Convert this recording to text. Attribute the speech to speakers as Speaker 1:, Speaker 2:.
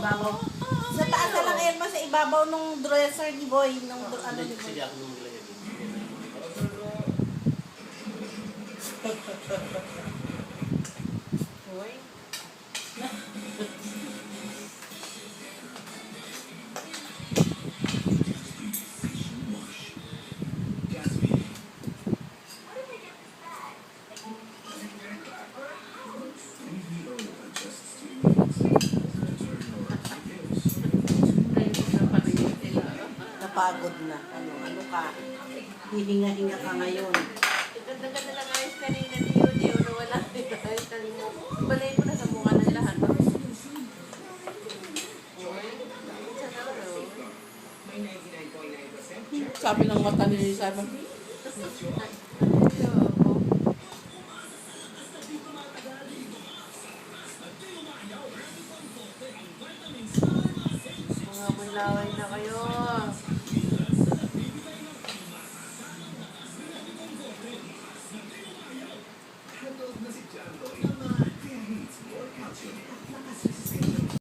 Speaker 1: ibabaw. Sa taas na lang Elma, sa ibabaw nung dresser ni Boy. Nung ano ni Boy.
Speaker 2: Sige ako nung nilagay dito.
Speaker 3: Uy.
Speaker 1: Napagod na. Ano ka? Hihinga-hinga ka ngayon.
Speaker 3: Ganda-ganda lang ayos kanina ni Yudi. Nawala yung ayos kanina. Balay mo na sa mukha ng lahat. Uy. Sana ano?
Speaker 4: Sabi ng mata ni Simon.
Speaker 3: Mga mulaway na kayo.